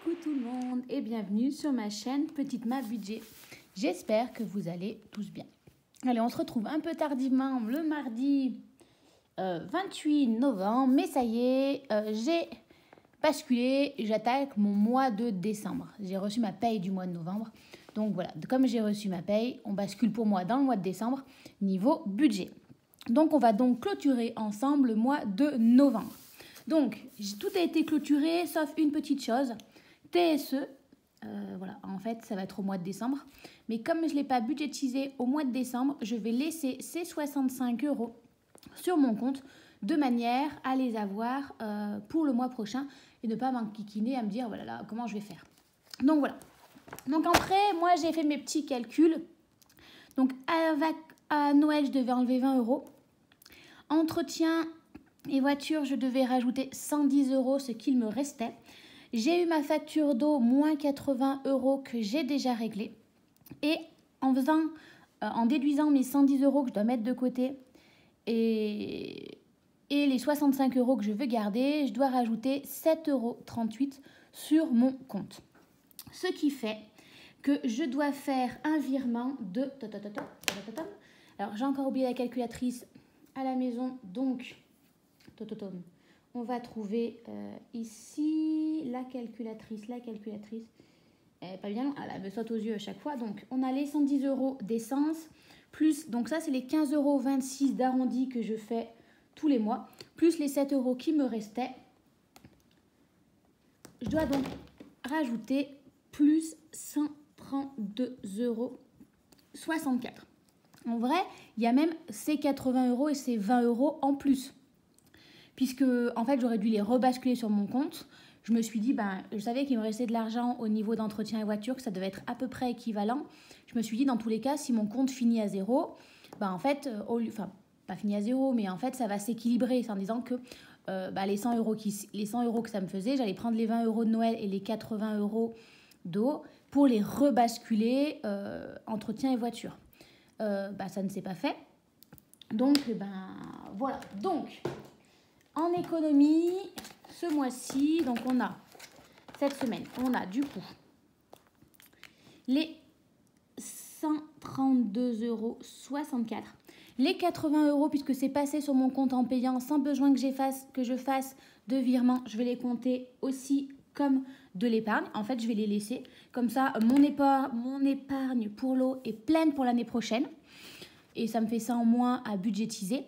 Coucou tout le monde et bienvenue sur ma chaîne Petite Map Budget. J'espère que vous allez tous bien. Allez, on se retrouve un peu tardivement le mardi 28 novembre, mais ça y est, j'ai basculé, j'attaque mon mois de décembre. J'ai reçu ma paye du mois de novembre. Donc voilà, comme j'ai reçu ma paye, on bascule pour moi dans le mois de décembre niveau budget. Donc on va donc clôturer ensemble le mois de novembre. Donc, tout a été clôturé, sauf une petite chose. TSE, voilà, en fait, ça va être au mois de décembre. Mais comme je ne l'ai pas budgétisé au mois de décembre, je vais laisser ces 65 € sur mon compte de manière à les avoir pour le mois prochain et ne pas m'enquiquiner à me dire, voilà, là, comment je vais faire. Donc, voilà. Donc, après, moi, j'ai fait mes petits calculs. Donc, à Noël, je devais enlever 20 €. Entretien et voiture, je devais rajouter 110 €, ce qu'il me restait. J'ai eu ma facture d'eau, moins 80 € que j'ai déjà réglée. Et en déduisant mes 110 € que je dois mettre de côté et les 65 € que je veux garder, je dois rajouter 7,38 € sur mon compte. Ce qui fait que je dois faire un virement de... Alors, j'ai encore oublié la calculatrice à la maison, donc... On va trouver ici la calculatrice. Pas bien, elle me saute aux yeux à chaque fois. Donc, on a les 110 € d'essence, plus, donc ça, c'est les 15,26 € d'arrondi que je fais tous les mois, plus les 7 € qui me restaient. Je dois donc rajouter plus 132,64 €. En vrai, il y a même ces 80 € et ces 20 € en plus. Puisque, en fait, j'aurais dû les rebasculer sur mon compte. Je me suis dit, je savais qu'il me restait de l'argent au niveau d'entretien et voiture, que ça devait être à peu près équivalent. Je me suis dit, dans tous les cas, si mon compte finit à 0, en fait, pas fini à 0, mais en fait, ça va s'équilibrer. C'est en disant que les 100 € que ça me faisait, j'allais prendre les 20 € de Noël et les 80 € d'eau pour les rebasculer entretien et voiture. Ça ne s'est pas fait. Donc, voilà. Donc... En économie, ce mois-ci, donc cette semaine, on a du coup les 132,64 €, les 80 € puisque c'est passé sur mon compte en payant sans besoin que je fasse de virement. Je vais les compter aussi comme de l'épargne. En fait, je vais les laisser. Comme ça, mon épargne pour l'eau est pleine pour l'année prochaine. Et ça me fait ça en moins à budgétiser.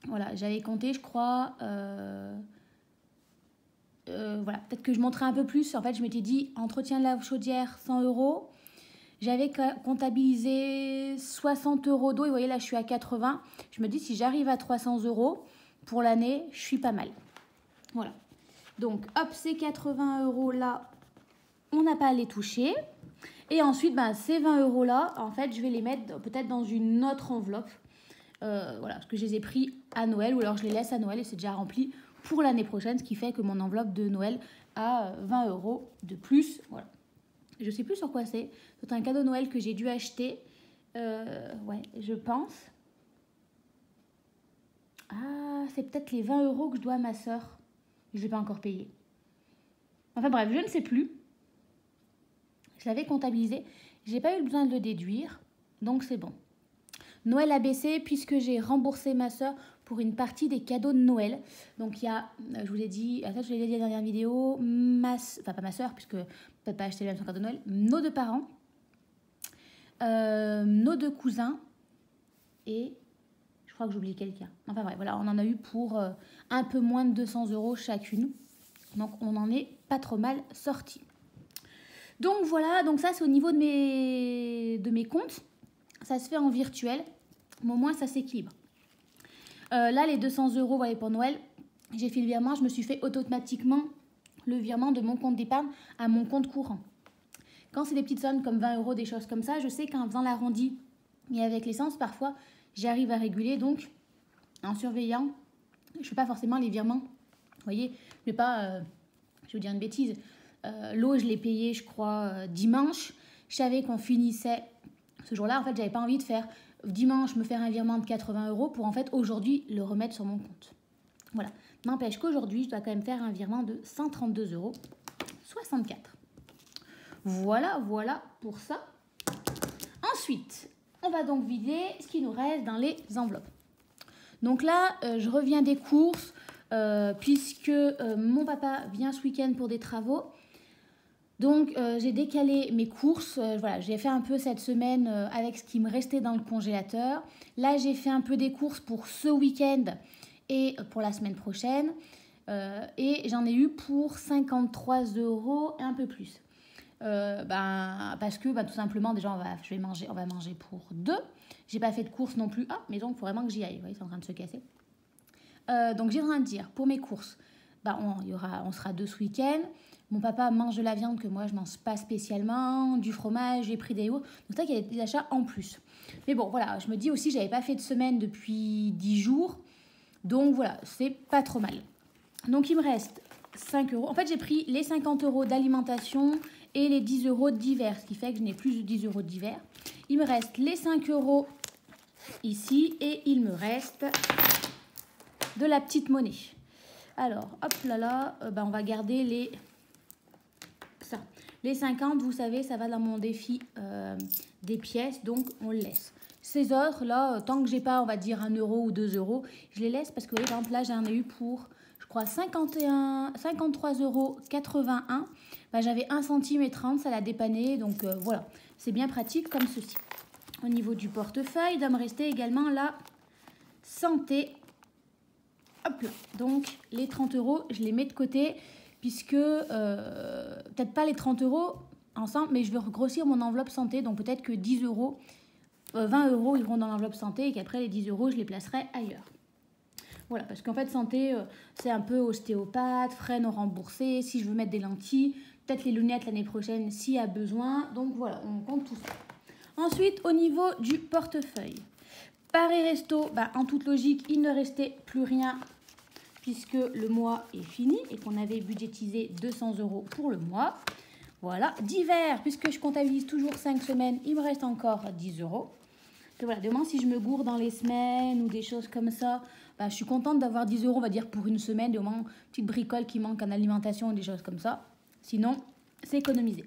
Voilà, j'avais compté, je crois, voilà, peut-être que je monterai un peu plus. En fait, je m'étais dit, entretien de la chaudière, 100 €. J'avais comptabilisé 60 € d'eau. Et vous voyez, là, je suis à 80. Je me dis, si j'arrive à 300 € pour l'année, je suis pas mal. Voilà. Donc, hop, ces 80 € là, on n'a pas à les toucher. Et ensuite, ces 20 € là, en fait, je vais les mettre peut-être dans une autre enveloppe. Voilà, parce que je les ai pris à Noël ou alors je les laisse à Noël et c'est déjà rempli pour l'année prochaine, ce qui fait que mon enveloppe de Noël a 20 € de plus. Voilà. Je sais plus sur quoi c'est. C'est un cadeau Noël que j'ai dû acheter. Ouais, je pense. Ah, c'est peut-être les 20 € que je dois à ma soeur. Je ne l'ai pas encore payé. Enfin bref, je ne sais plus. Je l'avais comptabilisé. J'ai pas eu besoin de le déduire, donc c'est bon. Noël a baissé puisque j'ai remboursé ma soeur pour une partie des cadeaux de Noël. Donc, il y a, je vous l'ai dit, je l'ai dit dans la dernière vidéo, pas ma soeur, puisque peut-être pas acheter le même cadeau de Noël, nos deux parents, nos deux cousins, et je crois que j'oublie quelqu'un. Enfin, bref, voilà, on en a eu pour un peu moins de 200 € chacune. Donc, on en est pas trop mal sortis. Donc, voilà, donc ça, c'est au niveau de mes comptes. Ça se fait en virtuel. Mais au moins, ça s'équilibre. Là, les 200 €, vous voyez, pour Noël, j'ai fait le virement. Je me suis fait automatiquement le virement de mon compte d'épargne à mon compte courant. Quand c'est des petites sommes comme 20 €, des choses comme ça, je sais qu'en faisant l'arrondi et avec l'essence, parfois, j'arrive à réguler. Donc, en surveillant, je ne fais pas forcément les virements. Vous voyez, je vais pas... je vais vous dire une bêtise. L'eau, je l'ai payée, je crois, dimanche. Je savais qu'on finissait ce jour-là. En fait, j'avais pas envie de faire... dimanche me faire un virement de 80 € pour en fait aujourd'hui le remettre sur mon compte. Voilà. N'empêche qu'aujourd'hui, je dois quand même faire un virement de 132,64 €. Voilà pour ça. Ensuite, on va donc vider ce qui nous reste dans les enveloppes. Donc là, je reviens des courses puisque mon papa vient ce week-end pour des travaux. Donc j'ai décalé mes courses. Voilà, j'ai fait un peu cette semaine avec ce qui me restait dans le congélateur. Là, j'ai fait un peu des courses pour ce week-end et pour la semaine prochaine. Et j'en ai eu pour 53 € et un peu plus. Parce que tout simplement déjà on va manger pour deux. J'ai pas fait de courses non plus. Ah, mais donc il faut vraiment que j'y aille. Vous voyez, c'est en train de se casser. Donc j'ai en train de dire pour mes courses, on sera deux ce week-end. Mon papa mange de la viande que moi je mange pas spécialement, du fromage, j'ai pris des yaourts. Donc c'est vrai qu'il y a des achats en plus. Mais bon voilà, je me dis aussi j'avais pas fait de semaine depuis 10 jours. Donc voilà, c'est pas trop mal. Donc il me reste 5 €. En fait j'ai pris les 50 € d'alimentation et les 10 € d'hiver, ce qui fait que je n'ai plus de 10 € d'hiver. Il me reste les 5 € ici et il me reste de la petite monnaie. Alors, hop là, on va garder les 50, vous savez, ça va dans mon défi des pièces, donc on le laisse. Ces autres, là, tant que j'ai pas, on va dire 1 € ou 2 €, je les laisse parce que, vous voyez, par exemple, là, j'en ai eu pour, je crois, 53,81 €. J'avais 1 centime et 30, ça l'a dépanné, donc voilà, c'est bien pratique comme ceci. Au niveau du portefeuille, il doit me rester également la santé. Hop là, donc les 30 €, je les mets de côté puisque, peut-être pas les 30 € ensemble, mais je veux grossir mon enveloppe santé, donc peut-être que 10 €, 20 € iront dans l'enveloppe santé et qu'après les 10 € je les placerai ailleurs. Voilà, parce qu'en fait santé, c'est un peu ostéopathe, frais non remboursés, si je veux mettre des lentilles, peut-être les lunettes l'année prochaine s'il y a besoin, donc voilà, on compte tout ça. Ensuite, au niveau du portefeuille, Paris Resto, en toute logique, il ne restait plus rien puisque le mois est fini et qu'on avait budgétisé 200 € pour le mois. Voilà, d'hiver, puisque je comptabilise toujours 5 semaines, il me reste encore 10 €. Et voilà, demain, si je me gourre dans les semaines ou des choses comme ça, je suis contente d'avoir 10 €, on va dire, pour une semaine, et au moins, une petite bricole qui manque en alimentation ou des choses comme ça. Sinon, c'est économisé.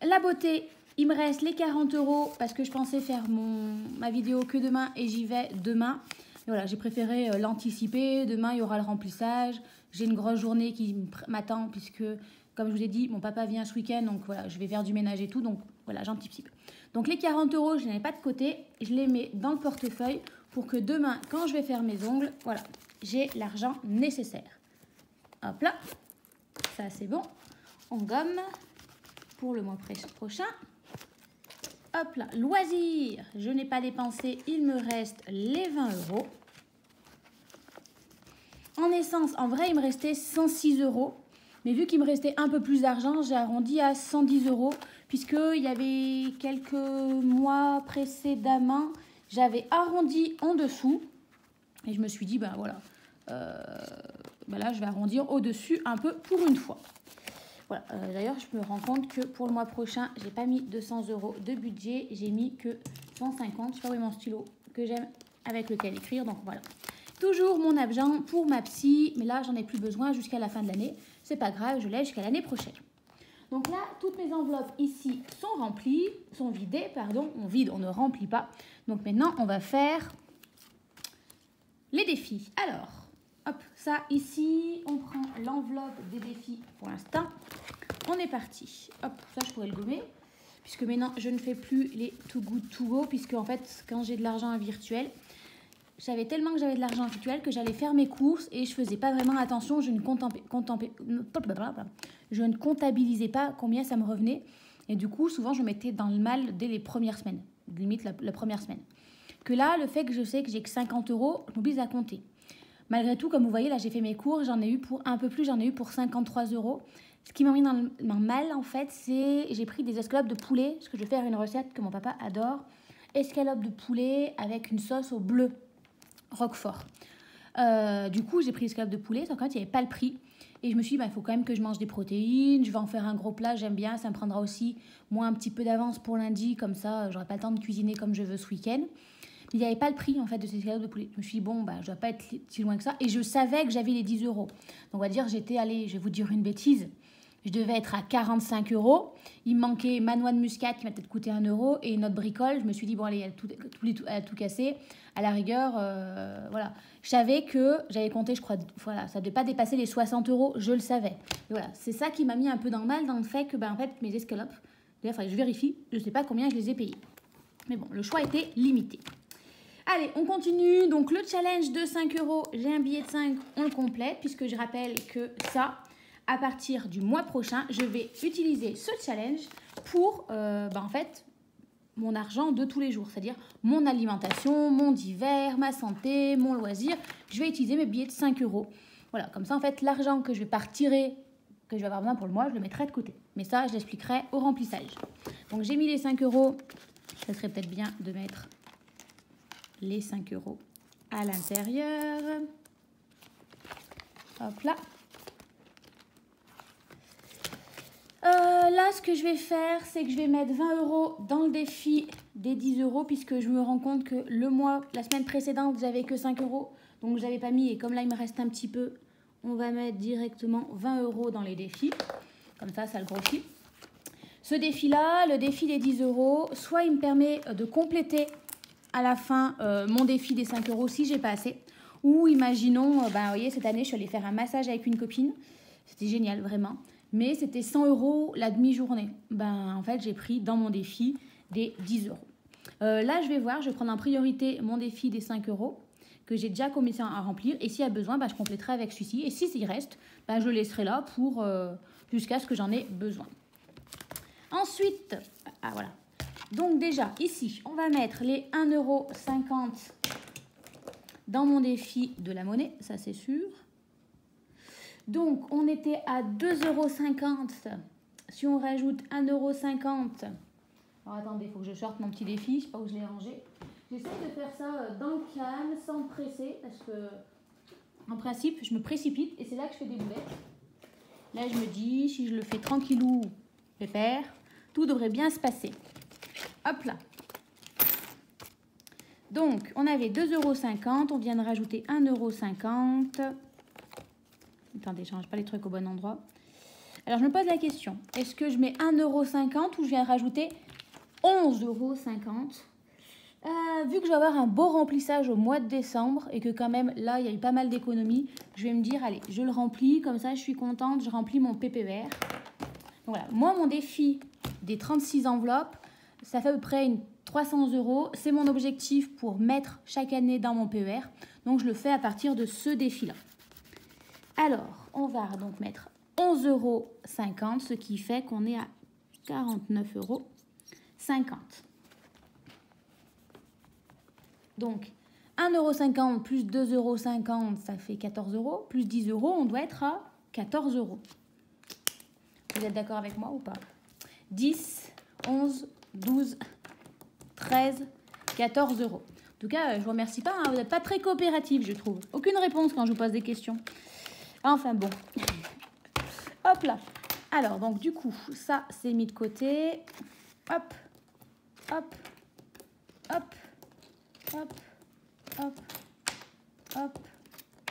La beauté, il me reste les 40 € parce que je pensais faire ma vidéo que demain et j'y vais demain. Et voilà, j'ai préféré l'anticiper. Demain, il y aura le remplissage. J'ai une grosse journée qui m'attend puisque, comme je vous ai dit, mon papa vient ce week-end. Donc voilà, je vais faire du ménage et tout. Donc voilà, j'anticipe. Donc les 40 €, je ne les mets pas de côté. Je les mets dans le portefeuille pour que demain, quand je vais faire mes ongles, voilà, j'ai l'argent nécessaire. Hop là, ça c'est bon. On gomme pour le mois prochain. Hop là, loisirs, je n'ai pas dépensé, il me reste les 20 €. En essence, en vrai, il me restait 106 €. Mais vu qu'il me restait un peu plus d'argent, j'ai arrondi à 110 €. Puisqu'il y avait quelques mois précédemment, j'avais arrondi en dessous. Et je me suis dit, voilà, là, je vais arrondir au-dessus un peu pour une fois. Voilà, d'ailleurs, je me rends compte que pour le mois prochain, j'ai pas mis 200 € de budget, j'ai mis que 150. Je sais pas où est mon stylo que j'aime avec lequel écrire, donc voilà. Toujours mon argent pour ma psy, mais là, j'en ai plus besoin jusqu'à la fin de l'année. C'est pas grave, je l'ai jusqu'à l'année prochaine. Donc là, toutes mes enveloppes ici sont remplies, sont vidées, pardon. On vide, on ne remplit pas. Donc maintenant, on va faire les défis. Alors, hop, ça ici, on prend l'enveloppe des défis pour l'instant. On est parti. Hop, ça je pourrais le gommer. Puisque maintenant, je ne fais plus les Too Good To Go. Puisque en fait, quand j'ai de l'argent virtuel, je savais tellement que j'avais de l'argent virtuel que j'allais faire mes courses et je faisais pas vraiment attention. Je ne comptabilisais pas combien ça me revenait. Et du coup, souvent, je me mettais dans le mal dès les premières semaines. Limite la première semaine. Que là, le fait que je sais que j'ai que 50 €, je m'oblige à compter. Malgré tout, comme vous voyez, là, j'ai fait mes cours, j'en ai eu pour un peu plus, j'en ai eu pour 53 €. Ce qui m'a mis dans le mal, en fait, c'est j'ai pris des escalopes de poulet, parce que je vais faire une recette que mon papa adore. Escalopes de poulet avec une sauce au bleu, Roquefort. Du coup, j'ai pris escalopes de poulet, sauf qu'en fait, il n'y avait pas le prix. Et je me suis dit, il faut quand même que je mange des protéines, je vais en faire un gros plat, j'aime bien, ça me prendra aussi, moi, un petit peu d'avance pour lundi, comme ça, j'aurai pas le temps de cuisiner comme je veux ce week-end. Il n'y avait pas le prix en fait de ces escalopes de poulet. Je me suis dit, bon, je ne dois pas être si loin que ça. Et je savais que j'avais les 10 €. Donc on va dire, j'étais allée, je vais vous dire une bêtise, je devais être à 45 €. Il me manquait ma noix de muscade qui m'a peut-être coûté 1 € et notre bricole. Je me suis dit, bon, allez, elle a tout cassé. À la rigueur, voilà. Je savais que j'avais compté, je crois, voilà, ça ne devait pas dépasser les 60 €. Je le savais. Et voilà, c'est ça qui m'a mis un peu dans le mal, dans le fait que, en fait, mes escalopes, d'ailleurs, je vérifie, je ne sais pas combien je les ai payées. Mais bon, le choix était limité. Allez, on continue. Donc, le challenge de 5 €, j'ai un billet de 5, on le complète, puisque je rappelle que ça, à partir du mois prochain, je vais utiliser ce challenge pour, en fait, mon argent de tous les jours, c'est-à-dire mon alimentation, mon divers, ma santé, mon loisir. Je vais utiliser mes billets de 5 €. Voilà, comme ça, en fait, l'argent que je vais pas retirer, que je vais avoir besoin pour le mois, je le mettrai de côté. Mais ça, je l'expliquerai au remplissage. Donc, j'ai mis les 5 €. Ça serait peut-être bien de mettre les 5 € à l'intérieur. Hop là. Là, ce que je vais faire, c'est que je vais mettre 20 € dans le défi des 10 €, puisque je me rends compte que la semaine précédente, j'avais que 5 €. Donc, je n'avais pas mis, et comme là, il me reste un petit peu, on va mettre directement 20 € dans les défis. Comme ça, ça le grossit. Ce défi-là, le défi des 10 €, soit il me permet de compléter à la fin mon défi des 5 € si j'ai pas assez. Ou imaginons, vous voyez, cette année, je suis allée faire un massage avec une copine. C'était génial, vraiment. Mais c'était 100 € la demi-journée. En fait, j'ai pris dans mon défi des 10 €. Là, je vais voir, je vais prendre en priorité mon défi des 5 € que j'ai déjà commencé à remplir. Et s'il y a besoin, je compléterai avec celui-ci. Et s'il reste, je le laisserai là pour jusqu'à ce que j'en ai besoin. Ensuite, voilà. Donc déjà, ici, on va mettre les 1,50 € dans mon défi de la monnaie, ça c'est sûr. Donc, on était à 2,50 €. Si on rajoute 1,50 €... Alors, attendez, il faut que je sorte mon petit défi. Je ne sais pas où je l'ai rangé. J'essaie de faire ça dans le calme, sans me presser, parce que, en principe, je me précipite et c'est là que je fais des boulettes. Là, je me dis, si je le fais tranquillou, pépère, tout devrait bien se passer. Hop là. Donc, on avait 2,50 €. On vient de rajouter 1,50 €. Attendez, je ne range pas les trucs au bon endroit. Alors, je me pose la question. Est-ce que je mets 1,50 € ou je viens rajouter 11,50 €? Vu que je vais avoir un beau remplissage au mois de décembre et que quand même, là, il y a eu pas mal d'économies, je vais me dire, allez, je le remplis. Comme ça, je suis contente. Je remplis mon PPR. Donc, voilà. Moi, mon défi des 36 enveloppes, ça fait à peu près 300 €. C'est mon objectif pour mettre chaque année dans mon PER. Donc, je le fais à partir de ce défi-là. Alors, on va donc mettre 11,50 €, ce qui fait qu'on est à 49,50 €. Donc, 1,50 € plus 2,50 €, ça fait 14 €. Plus 10 €, on doit être à 14 €. Vous êtes d'accord avec moi ou pas? 10, 11, 12, 13, 14 €. En tout cas, je ne vous remercie pas. Vous n'êtes pas très coopératif, je trouve. Aucune réponse quand je vous pose des questions. Enfin bon. Hop là. Alors, donc du coup, ça, c'est mis de côté. Hop, hop, hop, hop, hop, hop,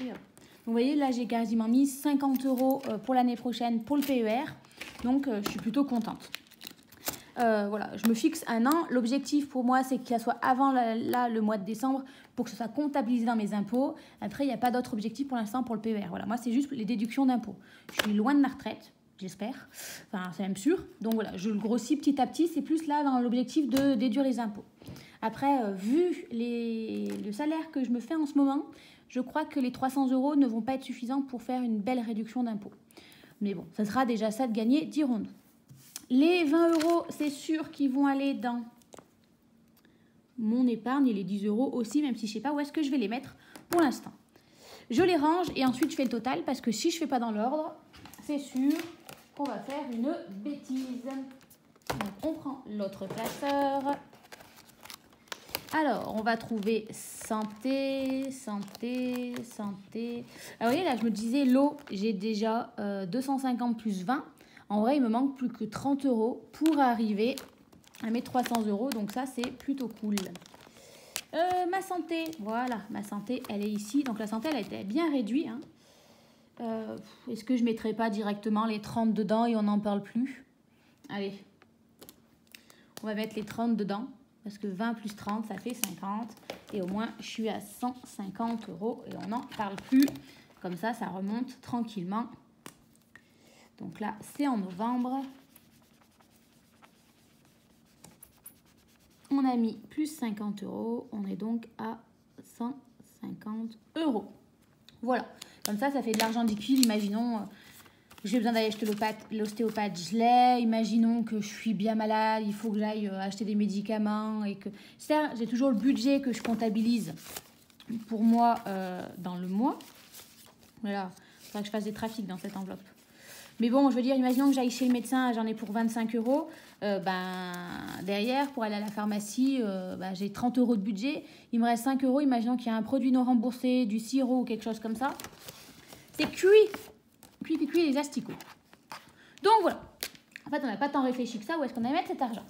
et hop. Vous voyez, là, j'ai quasiment mis 50 € pour l'année prochaine pour le PER. Donc, je suis plutôt contente. Voilà, je me fixe un an. L'objectif pour moi, c'est que ça soit avant le mois de décembre pour que ce soit comptabilisé dans mes impôts. Après, il n'y a pas d'autre objectif pour l'instant pour le PER. Voilà, moi, c'est juste les déductions d'impôts. Je suis loin de ma retraite, j'espère. Enfin, c'est même sûr. Donc voilà, je le grossis petit à petit. C'est plus là dans l'objectif de déduire les impôts. Après, vu le salaire que je me fais en ce moment, je crois que les 300 € ne vont pas être suffisants pour faire une belle réduction d'impôts. Mais bon, ça sera déjà ça de gagner, dirons-nous. Les 20 €, c'est sûr qu'ils vont aller dans mon épargne et les 10 € aussi, même si je ne sais pas où est-ce que je vais les mettre pour l'instant. Je les range et ensuite je fais le total parce que si je ne fais pas dans l'ordre, c'est sûr qu'on va faire une bêtise. Donc on prend l'autre classeur. Alors, on va trouver santé, santé, santé. Alors, vous voyez, là, je me disais, l'eau, j'ai déjà 250 plus 20. En vrai, il me manque plus que 30 € pour arriver à mes 300 €. Donc ça, c'est plutôt cool. Ma santé, voilà, ma santé, elle est ici. Donc la santé, elle a été bien réduite. Hein. Est-ce que je ne mettrai pas directement les 30 dedans et on n'en parle plus? Allez, on va mettre les 30 dedans. Parce que 20 plus 30, ça fait 50. Et au moins, je suis à 150 € et on n'en parle plus. Comme ça remonte tranquillement. Donc là, c'est en novembre. On a mis plus 50 €. On est donc à 150 €. Voilà. Comme ça fait de l'argent liquide. Imaginons, j'ai besoin d'aller acheter l'ostéopathe, je l'ai. Imaginons que je suis bien malade, il faut que j'aille acheter des médicaments. Et que ça, j'ai toujours le budget que je comptabilise pour moi dans le mois. Voilà. Il faudra que je fasse des trafics dans cette enveloppe. Mais bon, je veux dire, imaginons que j'aille chez le médecin, j'en ai pour 25 €. Derrière, pour aller à la pharmacie, j'ai 30 € de budget. Il me reste 5 €. Imaginons qu'il y a un produit non remboursé, du sirop ou quelque chose comme ça. C'est cuit les asticots. Donc voilà. En fait, on n'a pas tant réfléchi que ça. Où est-ce qu'on va mettre cet argent?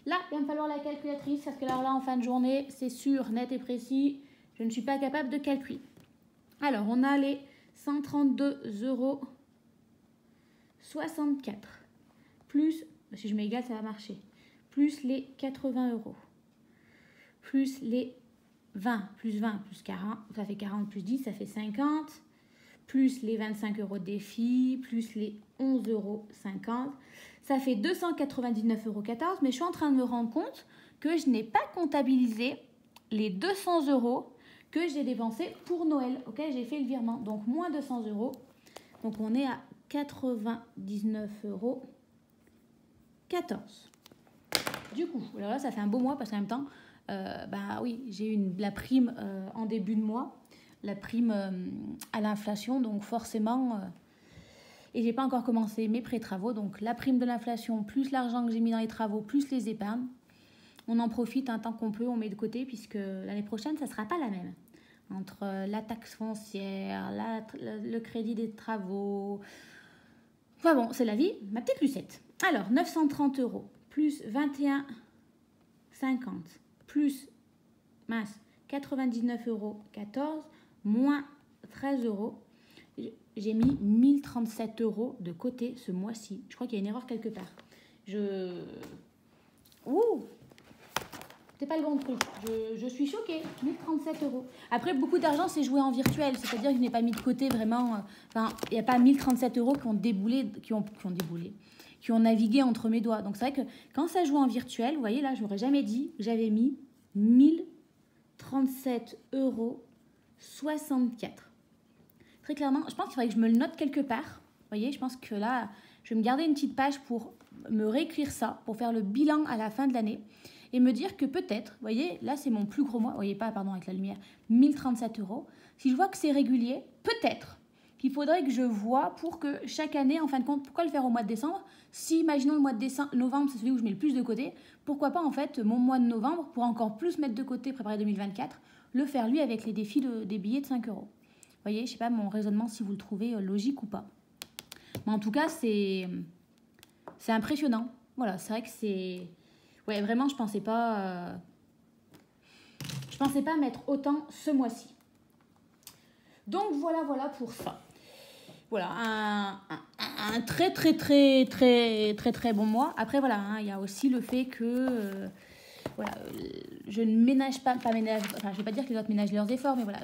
Là, il va me falloir la calculatrice. Parce que alors là, en fin de journée, c'est sûr, net et précis, je ne suis pas capable de calculer. Alors, on a les 132,64 € plus, si je mets égal, ça va marcher, plus les 80 € plus les 20 plus 20 plus 40, ça fait 40 plus 10, ça fait 50, plus les 25 € de défi, plus les 11,50 €, ça fait 299,14 €. Mais je suis en train de me rendre compte que je n'ai pas comptabilisé les 200 € que j'ai dépensés pour Noël, auquel j'ai fait le virement. Donc, moins 200 €. Donc, on est à 99,14 €. Du coup, alors là, ça fait un beau mois parce qu'en même temps, oui, j'ai eu la prime en début de mois, la prime à l'inflation, donc forcément, et j'ai pas encore commencé mes pré-travaux, donc la prime de l'inflation, plus l'argent que j'ai mis dans les travaux, plus les épargnes, on en profite un temps qu'on peut, on met de côté, puisque l'année prochaine, ça sera pas la même. Entre la taxe foncière, le crédit des travaux. Enfin bon, c'est la vie, ma petite Lucette. Alors, 930 € plus 21,50 plus 99,14 € moins 13 €. J'ai mis 1037 € de côté ce mois-ci. Je crois qu'il y a une erreur quelque part. C'est pas le bon truc. Je suis choquée. 1037 €. Après, beaucoup d'argent, c'est joué en virtuel. C'est-à-dire que je n'ai pas mis de côté vraiment... il n'y a pas 1037 € qui ont navigué entre mes doigts. Donc, c'est vrai que quand ça joue en virtuel, vous voyez, là, je n'aurais jamais dit que j'avais mis 1037,64 €. Très clairement, je pense qu'il faudrait que je me le note quelque part. Vous voyez, je pense que là, je vais me garder une petite page pour me réécrire ça, pour faire le bilan à la fin de l'année. Et me dire que peut-être, vous voyez, là c'est mon plus gros mois, vous voyez pas, pardon, avec la lumière, 1037 €. Si je vois que c'est régulier, peut-être qu'il faudrait que je vois pour que chaque année, en fin de compte, pourquoi le faire au mois de décembre? Si, imaginons, le mois de novembre, c'est celui où je mets le plus de côté, pourquoi pas, en fait, mon mois de novembre, pour encore plus mettre de côté, préparer 2024, le faire lui avec les défis des billets de 5 €. Vous voyez, je sais pas mon raisonnement, si vous le trouvez logique ou pas. Mais en tout cas, c'est impressionnant. Voilà, c'est vrai que c'est... Ouais, vraiment, je pensais pas mettre autant ce mois-ci. Donc, voilà pour ça. Voilà, un très bon mois. Après, voilà, il y a aussi le fait que... je ne ménage pas ménage... Enfin, je vais pas dire que les autres ménagent leurs efforts, mais voilà,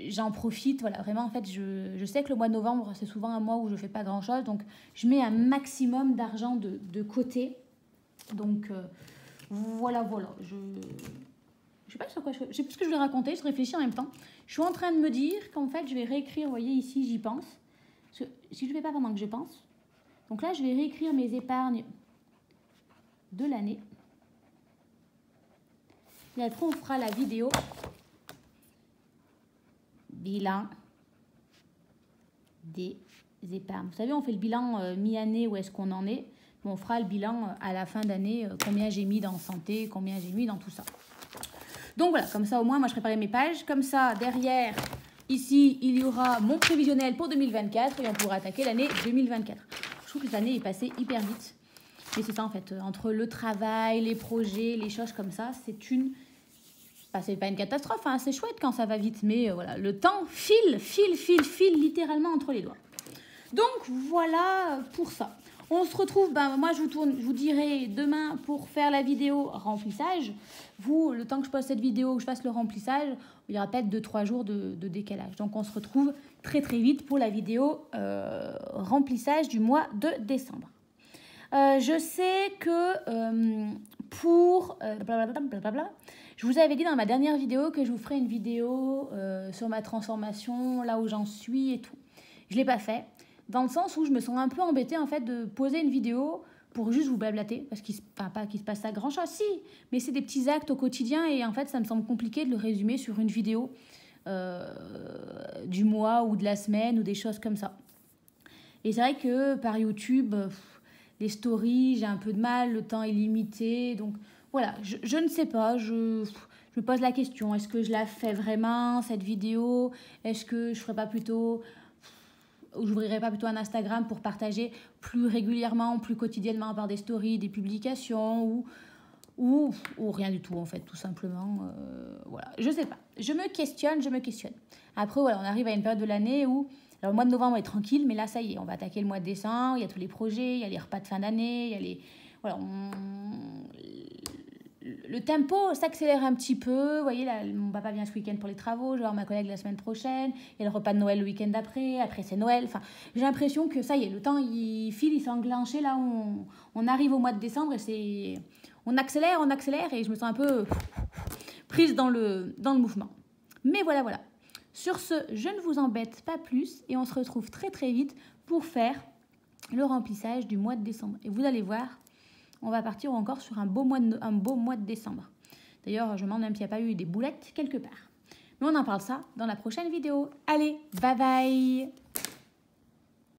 j'en profite, voilà, vraiment, en fait, je sais que le mois de novembre, c'est souvent un mois où je fais pas grand-chose, donc je mets un maximum d'argent de côté, donc voilà, je sais pas sur quoi je sais plus ce que je voulais raconter, je réfléchis en même temps, je suis en train de me dire qu'en fait, je vais réécrire, vous voyez, ici, j'y pense, parce que si je ne fais pas pendant que je pense, donc là, je vais réécrire mes épargnes de l'année, et après, on fera la vidéo bilan des épargnes. Vous savez, on fait le bilan mi-année, où est-ce qu'on en est. On fera le bilan à la fin d'année, combien j'ai mis dans santé, combien j'ai mis dans tout ça. Donc voilà, comme ça au moins, moi je préparais mes pages. Comme ça, derrière, ici, il y aura mon prévisionnel pour 2024 et on pourra attaquer l'année 2024. Je trouve que cette année est passée hyper vite. Mais c'est ça en fait, entre le travail, les projets, les choses comme ça, c'est une Bah, c'est pas une catastrophe, hein, c'est chouette quand ça va vite, mais voilà, le temps file littéralement entre les doigts. Donc voilà pour ça. On se retrouve, moi je vous dirai demain pour faire la vidéo remplissage. Vous, le temps que je poste cette vidéo, que je fasse le remplissage, il y aura peut-être 2-3 jours de décalage. Donc on se retrouve très vite pour la vidéo remplissage du mois de décembre. Je sais que pour blablabla, je vous avais dit dans ma dernière vidéo que je vous ferai une vidéo sur ma transformation, là où j'en suis et tout. Je ne l'ai pas fait, dans le sens où je me sens un peu embêtée en fait de poser une vidéo pour juste vous blablater, parce qu'il pas qu'il se passe ça grand chose, si, mais c'est des petits actes au quotidien et en fait ça me semble compliqué de le résumer sur une vidéo du mois ou de la semaine ou des choses comme ça. Et c'est vrai que par YouTube, les stories, j'ai un peu de mal, le temps est limité, donc voilà, je ne sais pas, je me pose la question, est-ce que je la fais vraiment cette vidéo? Est-ce que je ferais pas plutôt... J'ouvrirai pas plutôt un Instagram pour partager plus régulièrement, plus quotidiennement par des stories, des publications ou rien du tout en fait, tout simplement. Voilà, je sais pas. Je me questionne. Après, voilà, on arrive à une période de l'année où... Alors, le mois de novembre est tranquille, mais là, ça y est, on va attaquer le mois de décembre, il y a tous les projets, il y a les repas de fin d'année, il y a les... Voilà, le tempo s'accélère un petit peu. Vous voyez, là, mon papa vient ce week-end pour les travaux. Je vais voir ma collègue la semaine prochaine. Il y a le repas de Noël le week-end d'après. Après, c'est Noël. Enfin, j'ai l'impression que ça y est, le temps, il file, il s'est enclenché. Là, on arrive au mois de décembre et c'est... On accélère et je me sens un peu prise dans le mouvement. Mais voilà. Sur ce, je ne vous embête pas plus et on se retrouve très vite pour faire le remplissage du mois de décembre. Et vous allez voir, on va partir encore sur un beau mois de décembre. D'ailleurs, je me demande même s'il n'y a pas eu des boulettes quelque part. Mais on en parle ça dans la prochaine vidéo. Allez, bye bye!